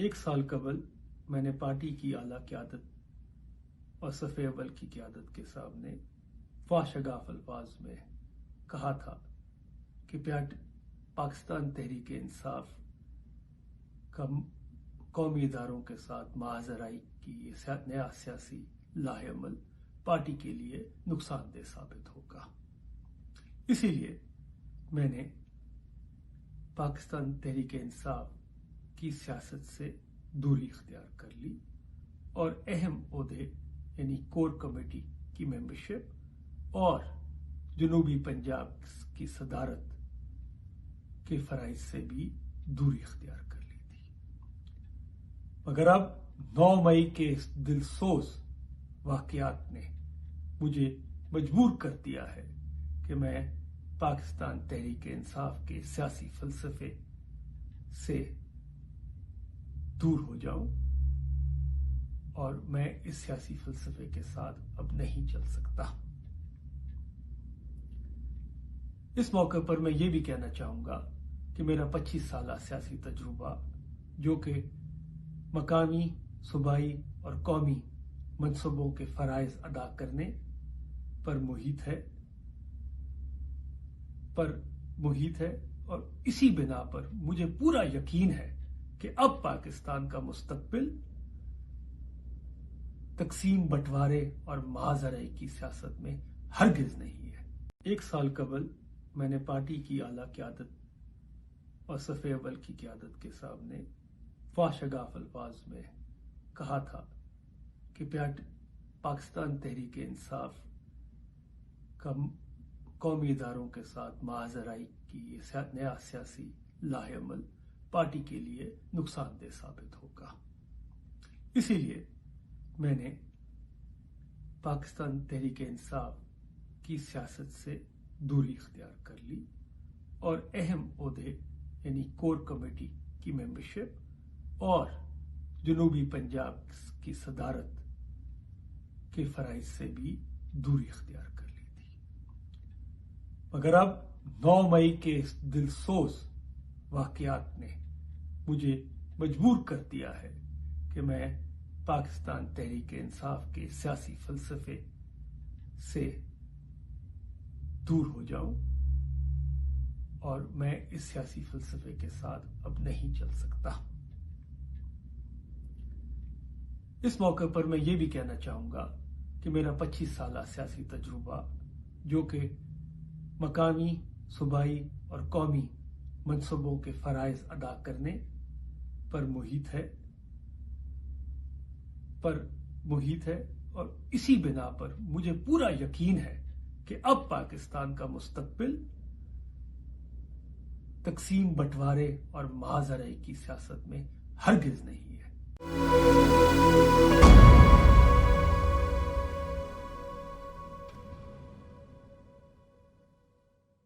एक साल कबल मैंने पार्टी की आला क़यादत और सफ़े अव्वल की क़यादत के सामने फाशगाफ अल्फाज में कहा था कि पाकिस्तान तहरीक इंसाफ का कौमी इदारों के साथ माहज़राई की ये नया सियासी लाहेअमल पार्टी के लिए नुकसानदेह साबित होगा। इसीलिए मैंने पाकिस्तान तहरीक इंसाफ की सियासत से दूरी इख्तियार कर ली और अहम ओहदे यानी कोर कमेटी की मेंबरशिप और जनूबी पंजाब की सदारत के फराइज से भी दूरी इख्तियार कर ली थी। मगर अब 9 मई के इस दिलसोज वाकयात ने मुझे मजबूर कर दिया है कि मैं पाकिस्तान तहरीक इंसाफ के सियासी फलसफे से दूर हो जाऊं और मैं इस सियासी फलसफे के साथ अब नहीं चल सकता। इस मौके पर मैं ये भी कहना चाहूंगा कि मेरा 25 साल सियासी तजुर्बा जो कि मकामी, सूबाई और कौमी मनसूबों के फराइज अदा करने पर मुहित है और इसी बिना पर मुझे पूरा यकीन है कि अब पाकिस्तान का मुस्तकबिल तकसीम, बंटवारे और माहज़राई की सियासत में हरगिज नहीं है। एक साल कबल मैंने पार्टी की आला क़यादत और सफ़े अव्वल की क़यादत के सामने फाशगाफ अल्फाज में कहा था कि पाकिस्तान तहरीक इंसाफ का कौमी इदारों के साथ माहज़राई की ये नया सियासी लाहेअमल पार्टी के लिए नुकसानदेह साबित होगा। इसीलिए मैंने पाकिस्तान तहरीक इंसाफ की सियासत से दूरी इख्तियार कर ली और अहम ओहदे यानी कोर कमेटी की मेंबरशिप और जनूबी पंजाब की सदारत के फराइज से भी दूरी इख्तियार कर ली थी। मगर अब 9 मई के इस दिलसोज वाकयात ने मुझे मजबूर कर दिया है कि मैं पाकिस्तान तहरीक इंसाफ के सियासी फलसफे से दूर हो जाऊं और मैं इस सियासी फलसफे के साथ अब नहीं चल सकता। इस मौके पर मैं ये भी कहना चाहूंगा कि मेरा 25 साल सियासी तजुर्बा जो कि मकामी, सूबाई और कौमी मनसूबों के फराइज अदा करने पर मुहित है और इसी बिना पर मुझे पूरा यकीन है कि अब पाकिस्तान का मुस्तकबिल तकसीम, बंटवारे और माहज़राई की सियासत में हरगिज नहीं है।